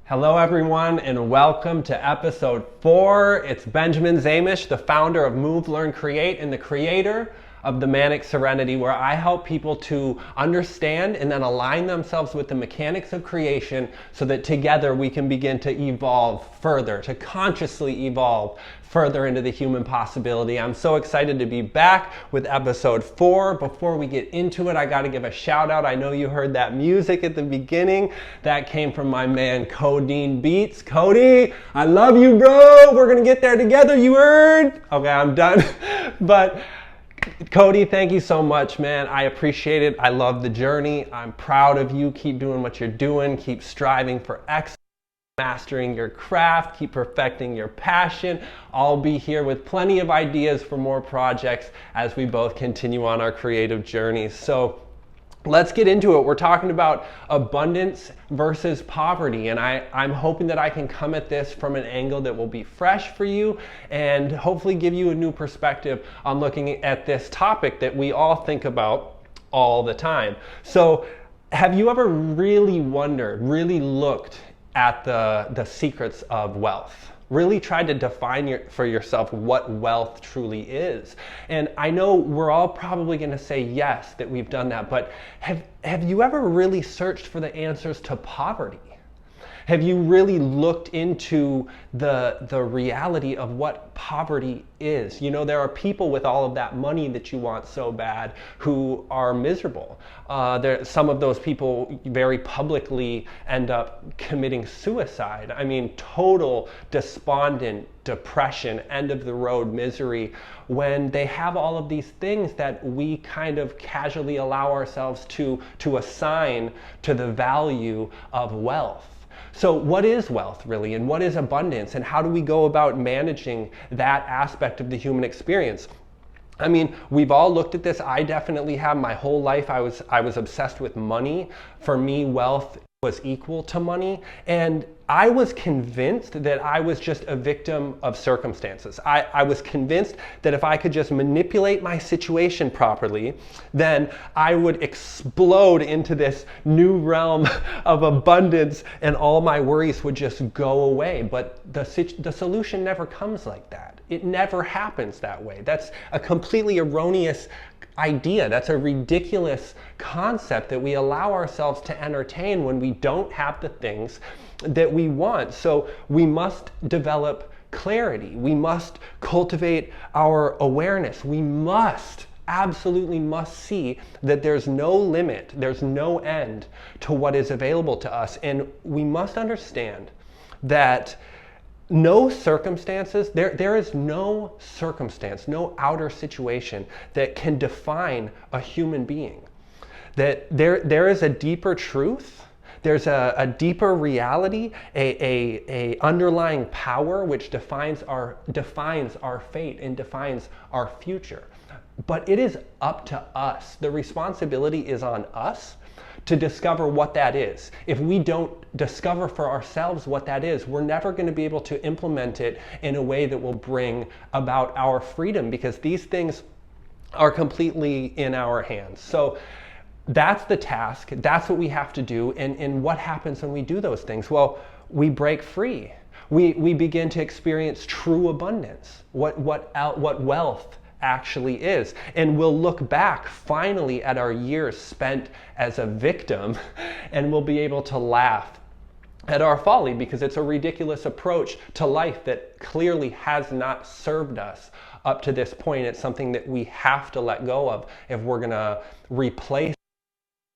Hello everyone and welcome to episode 4. It's Benjamin Zaemisch, the founder of Move, Learn, Create and the creator of Themanicserenity, Serenity, where I help people to understand and then align themselves with the mechanics of creation so that together we can begin to evolve further, to consciously evolve further into the human possibility. I'm so excited to be back with episode 4. Before we get into it, I got to give a shout out. I know you heard that music at the beginning. That came from my man Codeine Beats. Cody, I love you, bro. We're going to get there together. You heard? Okay, I'm done. But Cody, thank you so much, man. I appreciate it. I love the journey. I'm proud of you. Keep doing what you're doing. Keep striving for excellence. Mastering your craft, keep perfecting your passion. I'll be here with plenty of ideas for more projects as we both continue on our creative journeys. So let's get into it. We're talking about abundance versus poverty, and I'm hoping that I can come at this from an angle that will be fresh for you and hopefully give you a new perspective on looking at this topic that we all think about all the time. So have you ever really wondered, really looked at the secrets of wealth? Really tried to define for yourself what wealth truly is? And I know we're all probably going to say yes, that we've done that, but have you ever really searched for the answers to poverty? Have you really looked into the reality of what poverty is? You know, there are people with all of that money that you want so bad who are miserable. Some of those people very publicly end up committing suicide. I mean, total despondent depression, end of the road misery, when they have all of these things that we kind of casually allow ourselves to assign to the value of wealth. So what is wealth really, and what is abundance, and how do we go about managing that aspect of the human experience? I mean, we've all looked at this. I definitely have. My whole life I was obsessed with money. For me, wealth was equal to money, and I was convinced that I was just a victim of circumstances. I was convinced that if I could just manipulate my situation properly, then I would explode into this new realm of abundance and all my worries would just go away. But the solution never comes like that. It never happens that way. That's a completely erroneous idea. That's a ridiculous concept that we allow ourselves to entertain when we don't have the things that we want. So we must develop clarity. We must cultivate our awareness. We absolutely must see that there's no limit, there's no end to what is available to us. And we must understand that no circumstances, there is no circumstance, no outer situation that can define a human being. That there is a deeper truth, there's a deeper reality, a underlying power which defines our fate and defines our future. But it is up to us. The responsibility is on us to discover what that is. If we don't discover for ourselves what that is, we're never going to be able to implement it in a way that will bring about our freedom, because these things are completely in our hands. So that's the task. That's what we have to do. And what happens when we do those things? Well, we break free. We begin to experience true abundance, what wealth actually is. And we'll look back finally at our years spent as a victim and we'll be able to laugh at our folly, because it's a ridiculous approach to life that clearly has not served us up to this point. It's something that we have to let go of if we're going to replace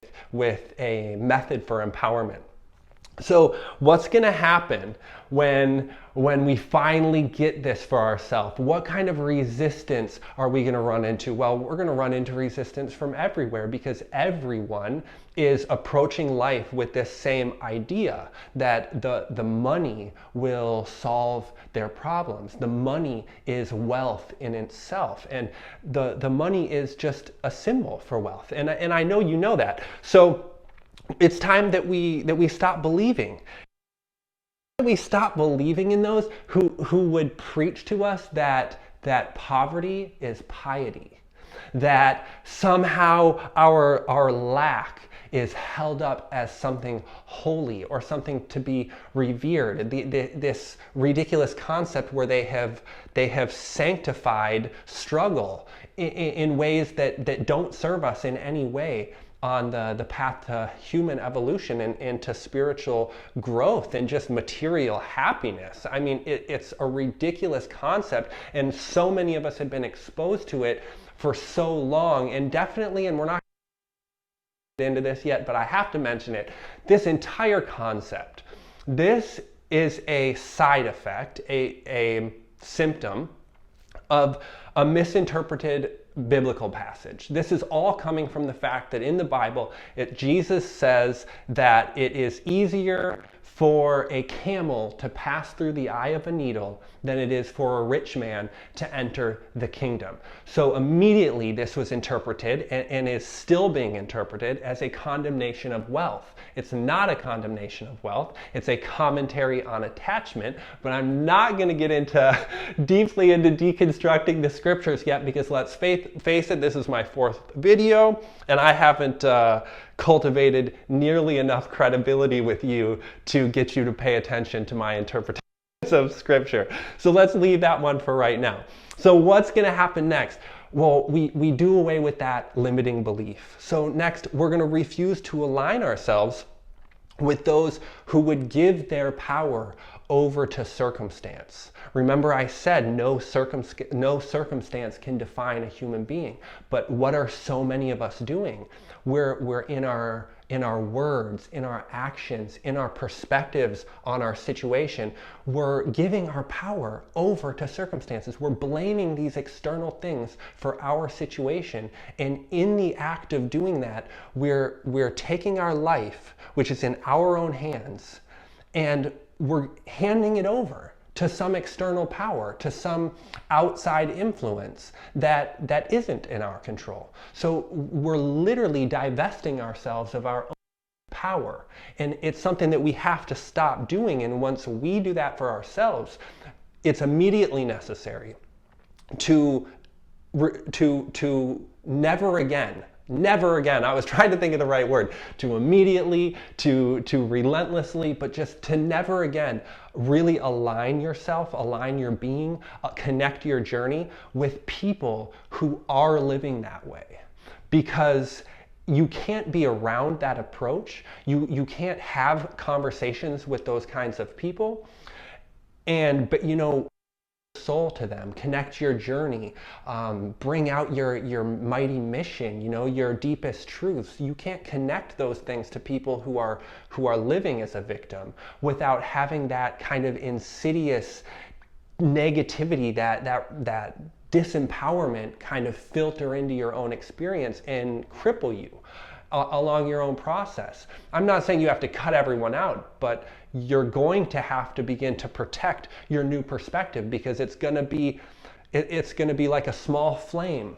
it with a method for empowerment. So what's going to happen when we finally get this for ourselves? What kind of resistance are we going to run into? Well, we're going to run into resistance from everywhere, because everyone is approaching life with this same idea that the money will solve their problems. The money is wealth in itself, and the money is just a symbol for wealth. And I know you know that. So it's time that we stop believing. We stop believing in those who would preach to us that poverty is piety. that somehow our lack is held up as something holy or something to be revered. This ridiculous concept where they have sanctified struggle in ways that don't serve us in any way on the path to human evolution and to spiritual growth and just material happiness. I mean, it's a ridiculous concept, and so many of us have been exposed to it for so long, and definitely, and we're not into this yet, but I have to mention it, this entire concept, this is a side effect, a symptom of a misinterpreted biblical passage. This is all coming from the fact that in the Bible, Jesus says that it is easier for a camel to pass through the eye of a needle than it is for a rich man to enter the kingdom. So immediately this was interpreted and is still being interpreted as a condemnation of wealth. It's not a condemnation of wealth. It's a commentary on attachment, but I'm not going to get deeply into deconstructing the scriptures yet, because let's face it, this is my 4th video and I haven't cultivated nearly enough credibility with you to get you to pay attention to my interpretation of scripture. So let's leave that one for right now. So what's going to happen next? Well, we do away with that limiting belief. So next, we're going to refuse to align ourselves with those who would give their power over to circumstance. Remember, I said no circumstance can define a human being. But what are so many of us doing? We're in our words, in our actions, in our perspectives on our situation, we're giving our power over to circumstances. We're blaming these external things for our situation. And in the act of doing that, we're taking our life, which is in our own hands, and we're handing it over to some external power, to some outside influence that isn't in our control. So we're literally divesting ourselves of our own power. And it's something that we have to stop doing. And once we do that for ourselves, it's immediately necessary to never again, I was trying to think of the right word, to immediately, to relentlessly, but just to never again really align yourself, align your being, connect your journey with people who are living that way. Because you can't be around that approach. You can't have conversations with those kinds of people. But soul to them, connect your journey, bring out your mighty mission, your deepest truths. You can't connect those things to people who are living as a victim without having that kind of insidious negativity, that disempowerment kind of filter into your own experience and cripple you along your own process. I'm not saying you have to cut everyone out, but you're going to have to begin to protect your new perspective, because it's going to be like a small flame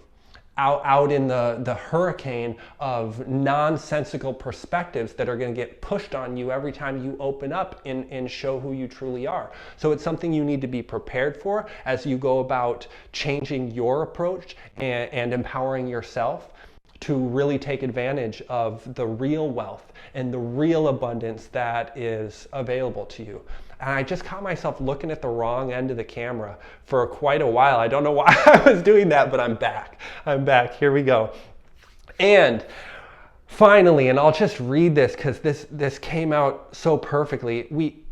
out in the hurricane of nonsensical perspectives that are going to get pushed on you every time you open up and show who you truly are. So it's something you need to be prepared for as you go about changing your approach and empowering yourself to really take advantage of the real wealth and the real abundance that is available to you. And I just caught myself looking at the wrong end of the camera for quite a while. I don't know why I was doing that, but I'm back. Here we go. And finally, and I'll just read this because this came out so perfectly.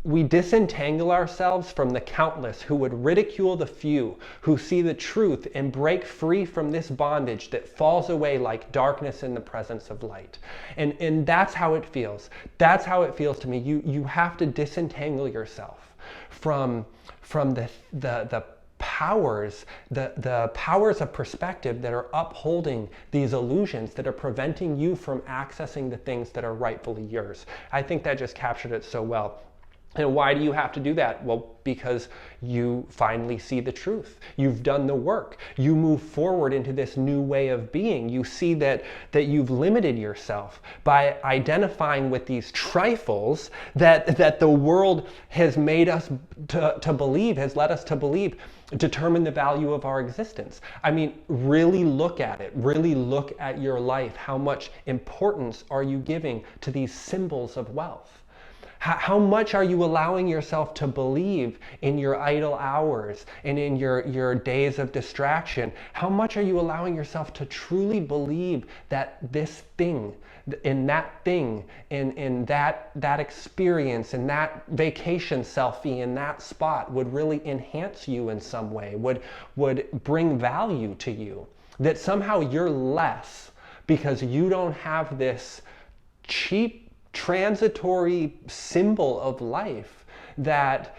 We disentangle ourselves from the countless who would ridicule the few who see the truth and break free from this bondage that falls away like darkness in the presence of light. And that's how it feels. That's how it feels to me. You have to disentangle yourself from the powers, the powers of perspective that are upholding these illusions, that are preventing you from accessing the things that are rightfully yours. I think that just captured it so well. And why do you have to do that? Well, because you finally see the truth. You've done the work. You move forward into this new way of being. You see that you've limited yourself by identifying with these trifles that the world has made us to believe, has led us to believe, determine the value of our existence. I mean, really look at it. Really look at your life. How much importance are you giving to these symbols of wealth? How much are you allowing yourself to believe in your idle hours and in your days of distraction? How much are you allowing yourself to truly believe that this thing, in that experience, in that vacation selfie, in that spot would really enhance you in some way, would bring value to you? That somehow you're less because you don't have this cheap, transitory symbol of life that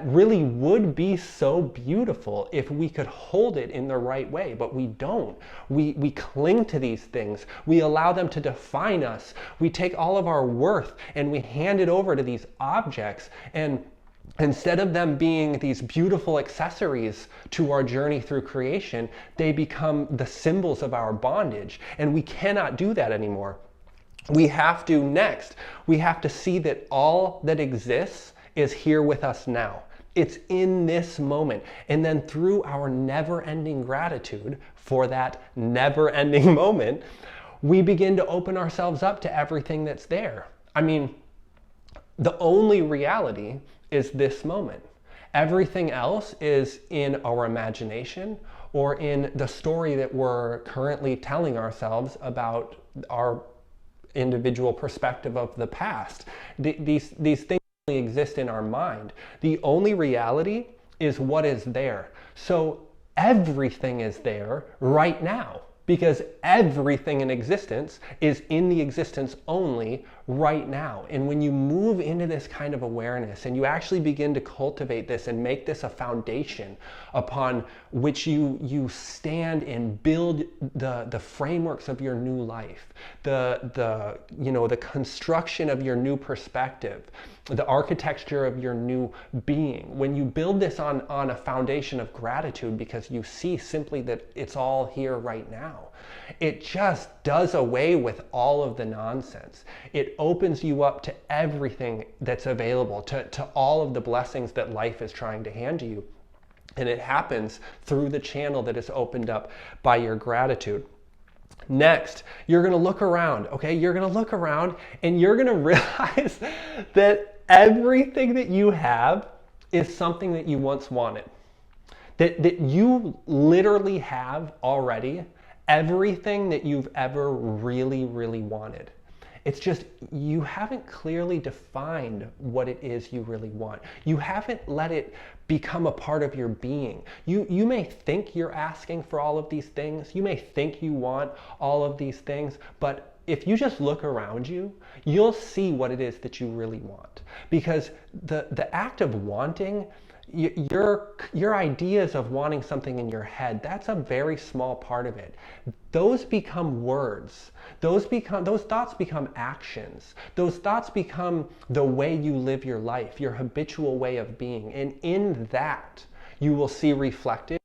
really would be so beautiful if we could hold it in the right way, but we don't. We cling to these things. We allow them to define us. We take all of our worth and we hand it over to these objects, and instead of them being these beautiful accessories to our journey through creation, they become the symbols of our bondage, and we cannot do that anymore. We have to see that all that exists is here with us now. It's in this moment. And then through our never-ending gratitude for that never-ending moment, we begin to open ourselves up to everything that's there. I mean, the only reality is this moment. Everything else is in our imagination or in the story that we're currently telling ourselves about our individual perspective of the past. These things only exist in our mind. The only reality is what is there. So everything is there right now, because everything in existence is in the existence only right now. And when you move into this kind of awareness and you actually begin to cultivate this and make this a foundation upon which you stand and build the frameworks of your new life, the construction of your new perspective, the architecture of your new being, when you build this on a foundation of gratitude because you see simply that it's all here right now, it just does away with all of the nonsense. It opens you up to everything that's available, to all of the blessings that life is trying to hand to you. And it happens through the channel that is opened up by your gratitude. Next, you're going to look around, okay? You're going to look around and you're going to realize that everything that you have is something that you once wanted. That you literally have already everything that you've ever really, really wanted. It's just you haven't clearly defined what it is you really want. You haven't let it become a part of your being. You may think you're asking for all of these things. You may think you want all of these things, but if you just look around you, you'll see what it is that you really want. Because the act of wanting, your ideas of wanting something in your head, that's a very small part of it. Those become words. Those thoughts become actions. Those thoughts become the way you live your life, your habitual way of being. And in that, you will see reflected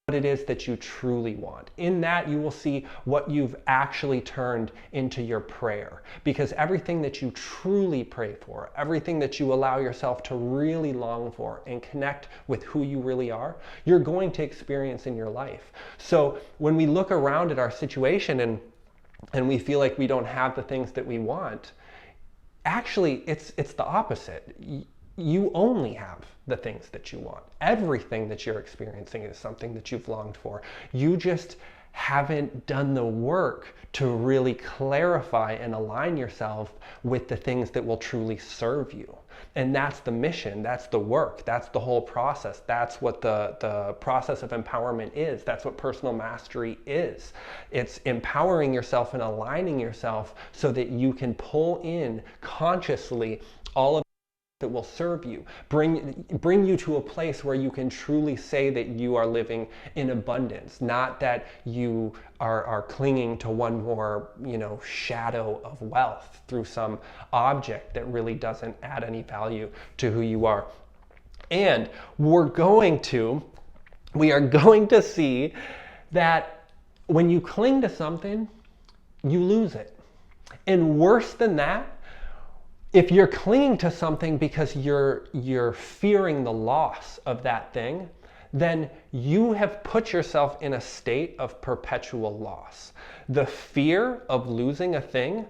what it is that you truly want. In that, you will see what you've actually turned into your prayer. Because everything that you truly pray for, everything that you allow yourself to really long for and connect with who you really are, you're going to experience in your life. So when we look around at our situation and we feel like we don't have the things that we want, actually, it's the opposite. You only have the things that you want. Everything that you're experiencing is something that you've longed for. You just haven't done the work to really clarify and align yourself with the things that will truly serve you. And that's the mission, that's the work, that's the whole process. That's what the process of empowerment is. That's what personal mastery is. It's empowering yourself and aligning yourself so that you can pull in consciously all of that will serve you, bring you to a place where you can truly say that you are living in abundance, not that you are clinging to one more, shadow of wealth through some object that really doesn't add any value to who you are. And we are going to see that when you cling to something, you lose it. And worse than that, if you're clinging to something because you're fearing the loss of that thing, then you have put yourself in a state of perpetual loss. The fear of losing a thing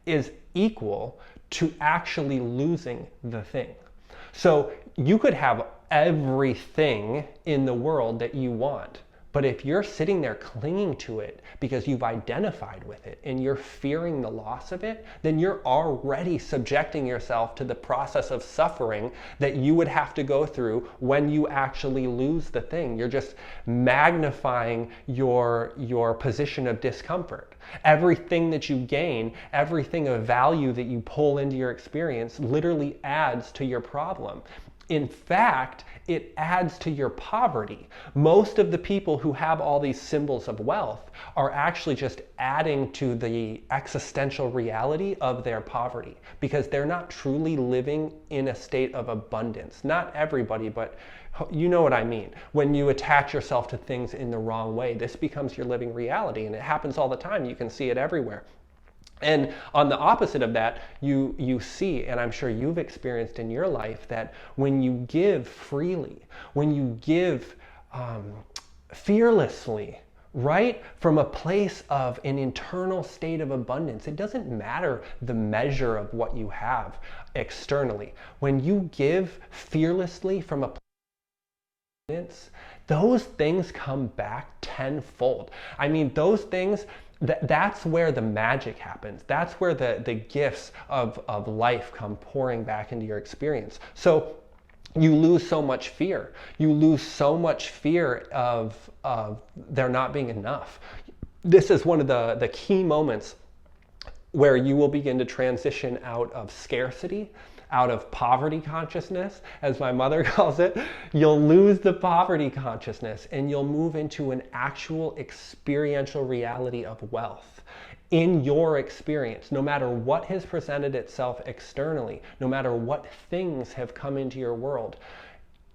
is equal to actually losing the thing. So you could have everything in the world that you want, but if you're sitting there clinging to it because you've identified with it and you're fearing the loss of it, then you're already subjecting yourself to the process of suffering that you would have to go through when you actually lose the thing. You're just magnifying your position of discomfort. Everything that you gain, everything of value that you pull into your experience literally adds to your problem. In fact, it adds to your poverty. Most of the people who have all these symbols of wealth are actually just adding to the existential reality of their poverty because they're not truly living in a state of abundance. Not everybody, but you know what I mean. When you attach yourself to things in the wrong way, this becomes your living reality, and it happens all the time. You can see it everywhere. And on the opposite of that, you see, and I'm sure you've experienced in your life, that when you give freely, when you give fearlessly, right, from a place of an internal state of abundance, it doesn't matter the measure of what you have externally. When you give fearlessly from a place of abundance, those things come back tenfold. I mean, those things, that's where the magic happens. That's where the gifts of life come pouring back into your experience. So you lose so much fear. You lose so much fear of there not being enough. This is one of the key moments where you will begin to transition out of scarcity, out of poverty consciousness, as my mother calls it. You'll lose the poverty consciousness and you'll move into an actual experiential reality of wealth in your experience. No matter what has presented itself externally, no matter what things have come into your world,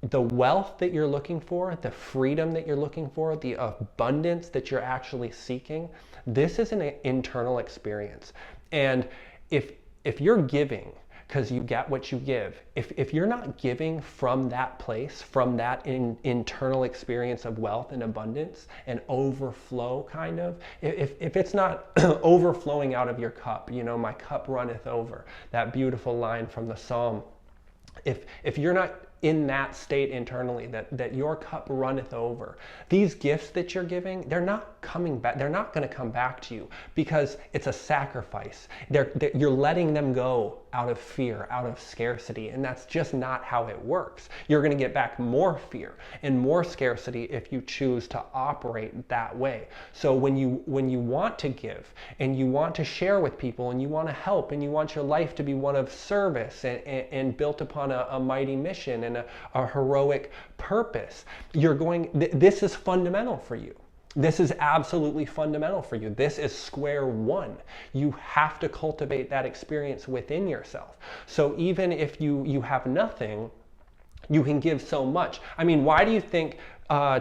the wealth that you're looking for, the freedom that you're looking for, the abundance that you're actually seeking, this is an internal experience. And if you're giving because you get what you give, if you're not giving from that place, from that internal experience of wealth and abundance and overflow, kind of, if it's not overflowing out of your cup, my cup runneth over, that beautiful line from the Psalm, if you're not in that state internally, that your cup runneth over, these gifts that you're giving, they're not coming back. They're not going to come back to you because it's a sacrifice. You're letting them go out of fear, out of scarcity, and that's just not how it works. You're going to get back more fear and more scarcity if you choose to operate that way. So when you want to give and you want to share with people and you want to help and you want your life to be one of service and built upon a mighty mission and a heroic purpose, this is fundamental for you. This is absolutely fundamental for you. This is square one. You have to cultivate that experience within yourself. So even if you have nothing, you can give so much. I mean, why do you think,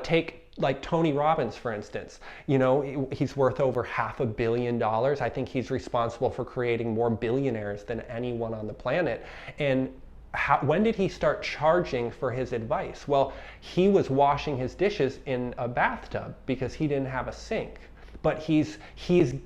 take like Tony Robbins, for instance, he's worth over $500 million. I think he's responsible for creating more billionaires than anyone on the planet. And when did he start charging for his advice? Well, he was washing his dishes in a bathtub because he didn't have a sink. But he's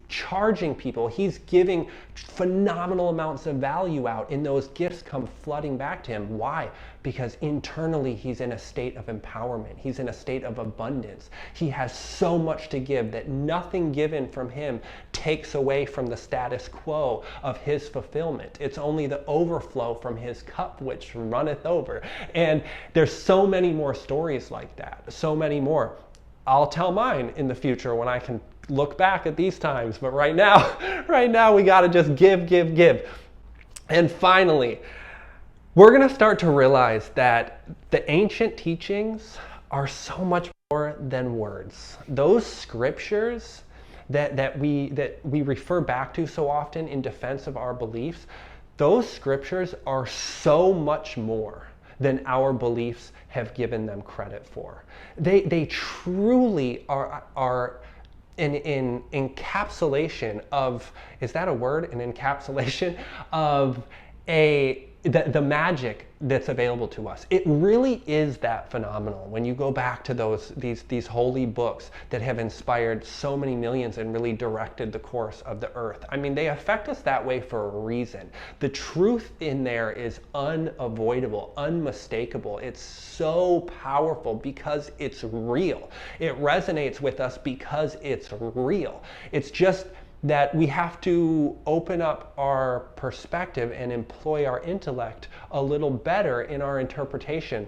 charging people. He's giving phenomenal amounts of value out, and those gifts come flooding back to him. Why? Because internally he's in a state of empowerment. He's in a state of abundance. He has so much to give that nothing given from him takes away from the status quo of his fulfillment. It's only the overflow from his cup which runneth over. And there's so many more stories like that. So many more. I'll tell mine in the future when I can look back at these times, but right now we got to just give. And finally, we're going to start to realize that the ancient teachings are so much more than words. Those scriptures that we refer back to so often in defense of our beliefs, those scriptures are so much more than our beliefs have given them credit for. They truly are an encapsulation of, is that a word? An encapsulation of the magic that's available to us. It really is that phenomenal when you go back to these holy books that have inspired so many millions and really directed the course of the earth. I mean, they affect us that way for a reason. The truth in there is unavoidable, unmistakable. It's so powerful because it's real. It resonates with us because it's real. It's just that we have to open up our perspective and employ our intellect a little better in our interpretation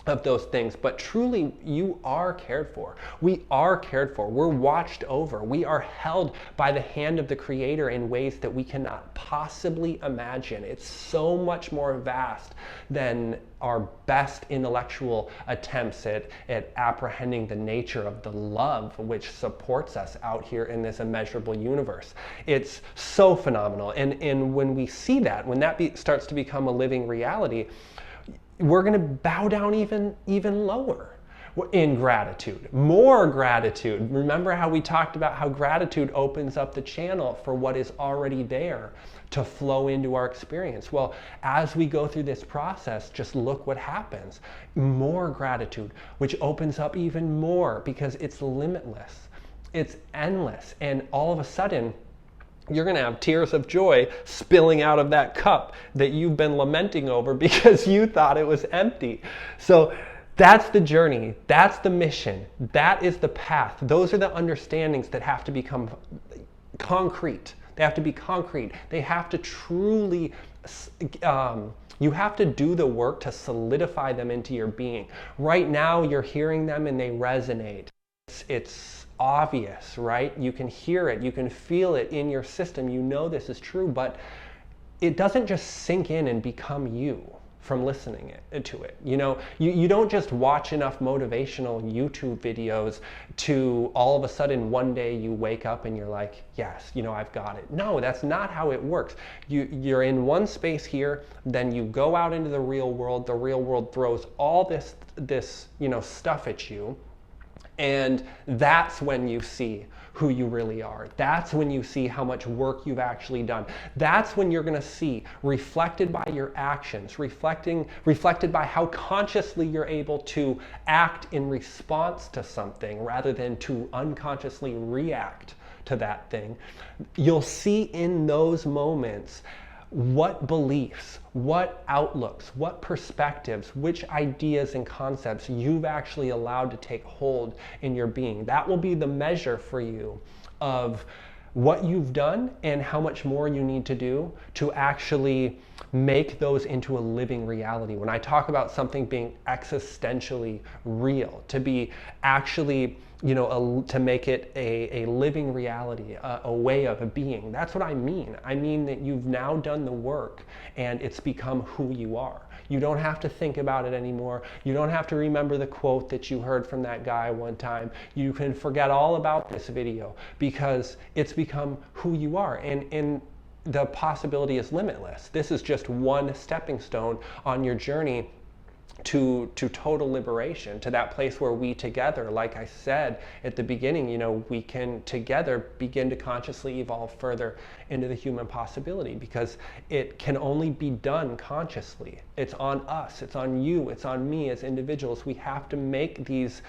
of those things. But truly, you are cared for. We are cared for. We're watched over. We are held by the hand of the Creator in ways that we cannot possibly imagine. It's so much more vast than our best intellectual attempts at apprehending the nature of the love which supports us out here in this immeasurable universe. It's so phenomenal. And when we see that, when that starts to become a living reality, we're going to bow down even lower in gratitude, more gratitude. Remember how we talked about how gratitude opens up the channel for what is already there to flow into our experience. Well, as we go through this process, just look what happens. More gratitude, which opens up even more because it's limitless, it's endless, and all of a sudden, you're going to have tears of joy spilling out of that cup that you've been lamenting over because you thought it was empty. So that's the journey. That's the mission. That is the path. Those are the understandings that have to become concrete. They have to be concrete. They have to truly, you have to do the work to solidify them into your being. Right now, you're hearing them and they resonate. It's obvious, right? You can hear it, you can feel it in your system. You know this is true, but it doesn't just sink in and become you from listening to it. You know, you don't just watch enough motivational YouTube videos to all of a sudden one day you wake up and you're like, yes, you know, I've got it. No, that's not how it works. You're in one space here, then you go out into the real world. The real world throws all this you know, stuff at you. And that's when you see who you really are. That's when you see how much work you've actually done. That's when you're going to see, reflected by your actions, reflected by how consciously you're able to act in response to something rather than to unconsciously react to that thing. You'll see in those moments what beliefs, what outlooks, what perspectives, which ideas and concepts you've actually allowed to take hold in your being. That will be the measure for you of what you've done and how much more you need to do to actually make those into a living reality. When I talk about something being existentially real, to be actually, you know, to make it a living reality, a way of a being. That's what I mean. I mean that you've now done the work and it's become who you are. You don't have to think about it anymore. You don't have to remember the quote that you heard from that guy one time. You can forget all about this video because it's become who you are. And the possibility is limitless. This is just one stepping stone on your journey to total liberation, to that place where we together, like I said at the beginning, you know, we can together begin to consciously evolve further into the human possibility, because it can only be done consciously. It's on us, it's on you, it's on me as individuals. We have to make these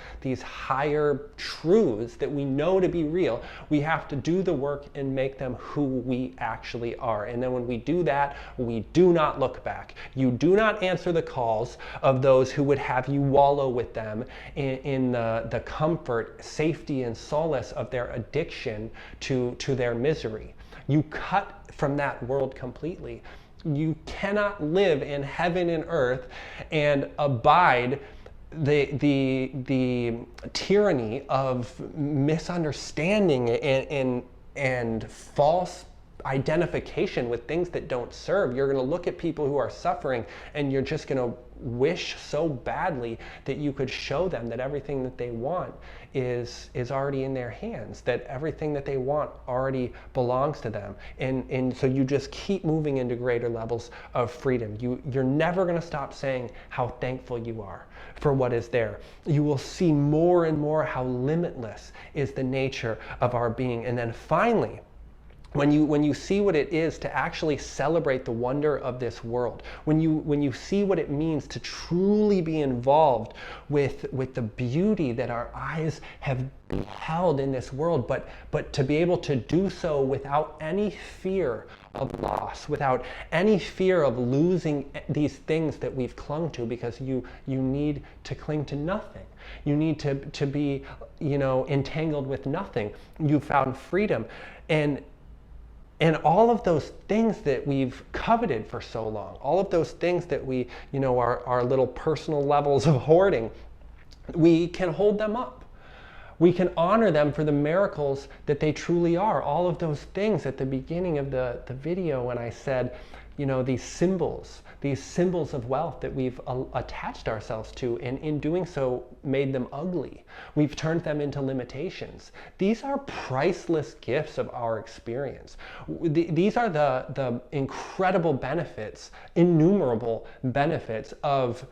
higher truths that we know to be real. We have to do the work and make them who we actually are. And then when we do that, we do not look back. You do not answer the calls of those who would have you wallow with them in the comfort, safety, and solace of their addiction to their misery. You cut from that world completely. You cannot live in heaven and earth and abide the tyranny of misunderstanding and false identification with things that don't serve. You're going to look at people who are suffering and you're just going to wish so badly that you could show them that everything that they want is already in their hands, that everything that they want already belongs to them. And so you just keep moving into greater levels of freedom. You're never going to stop saying how thankful you are for what is there. You will see more and more how limitless is the nature of our being. And then finally, when you see what it is to actually celebrate the wonder of this world, when you see what it means to truly be involved with the beauty that our eyes have beheld in this world, but to be able to do so without any fear of loss, without any fear of losing these things that we've clung to, because you need to cling to nothing. You need to be, entangled with nothing. You found freedom. And all of those things that we've coveted for so long, all of those things that we, our little personal levels of hoarding, we can hold them up. We can honor them for the miracles that they truly are. All of those things at the beginning of the video when I said, these symbols of wealth that we've attached ourselves to, and in doing so made them ugly. We've turned them into limitations. These are priceless gifts of our experience. These are the incredible benefits, innumerable benefits of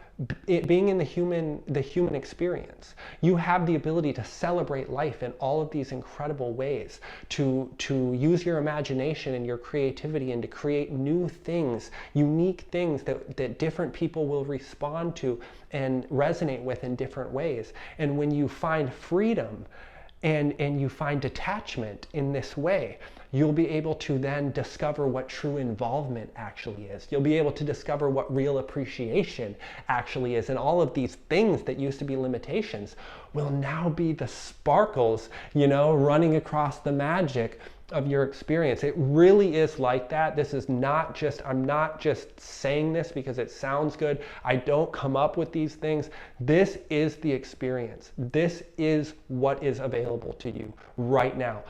it being in the human experience. You have the ability to celebrate life in all of these incredible ways, to use your imagination and your creativity and to create new things, unique things that different people will respond to and resonate with in different ways. And when you find freedom and you find detachment in this way, you'll be able to then discover what true involvement actually is. You'll be able to discover what real appreciation actually is. And all of these things that used to be limitations will now be the sparkles, running across the magic of your experience. It really is like that. This is not just, I'm not just saying this because it sounds good. I don't come up with these things. This is the experience. This is what is available to you right now.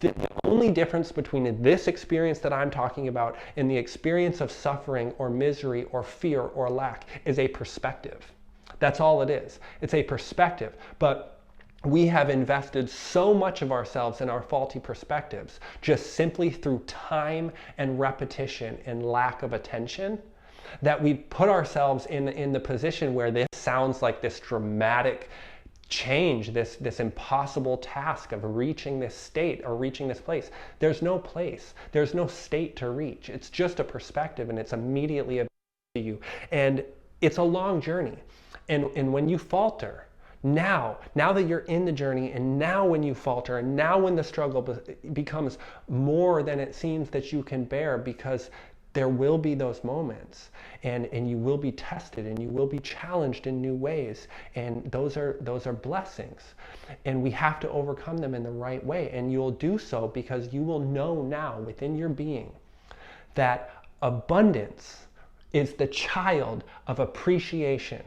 The only difference between this experience that I'm talking about and the experience of suffering or misery or fear or lack is a perspective. That's all it is. It's a perspective. But we have invested so much of ourselves in our faulty perspectives just simply through time and repetition and lack of attention, that we put ourselves in the position where this sounds like this dramatic change, this impossible task of reaching this state or reaching this place. There's no place. There's no state to reach. It's just a perspective, and it's immediately available to you. And it's a long journey. And when you falter, now that you're in the journey, and now when you falter, and now when the struggle becomes more than it seems that you can bear, because there will be those moments, and you will be tested, and you will be challenged in new ways, and those are blessings, and we have to overcome them in the right way. And you'll do so because you will know now within your being that abundance is the child of appreciation,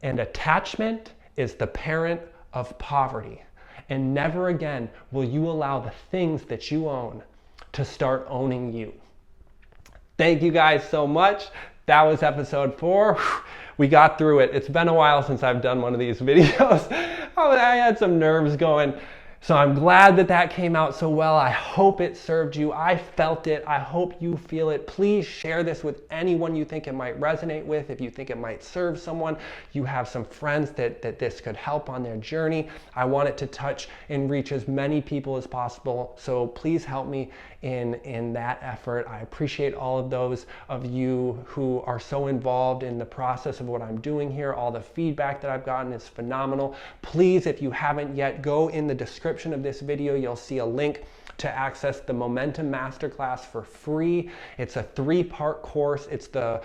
and attachment is the parent of poverty. And never again will you allow the things that you own to start owning you. Thank you guys so much. That was episode 4. We got through it. It's been a while since I've done one of these videos. I had some nerves going. So I'm glad that came out so well. I hope it served you. I felt it. I hope you feel it. Please share this with anyone you think it might resonate with. If you think it might serve someone, you have some friends that this could help on their journey. I want it to touch and reach as many people as possible. So please help me in that effort. I appreciate all of those of you who are so involved in the process of what I'm doing here. All the feedback that I've gotten is phenomenal. Please, if you haven't yet, go in the description of this video. You'll see a link to access the Momentum Masterclass for free. It's a 3-part course. It's the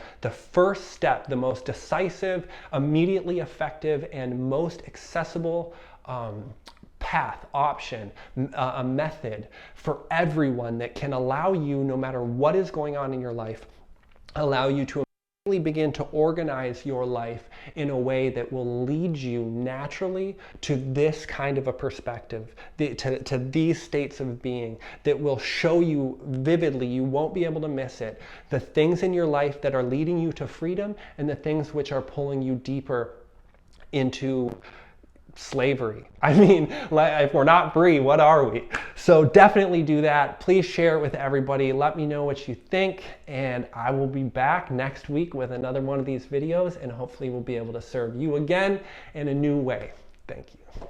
first step, the most decisive, immediately effective, and most accessible path, option, a method for everyone that can allow you, no matter what is going on in your life, allow you to begin to organize your life in a way that will lead you naturally to this kind of a perspective, to these states of being, that will show you vividly, you won't be able to miss it, the things in your life that are leading you to freedom and the things which are pulling you deeper into slavery. I mean, if we're not free, what are we? So definitely do that. Please share it with everybody. Let me know what you think, and I will be back next week with another one of these videos, and hopefully we'll be able to serve you again in a new way. Thank you.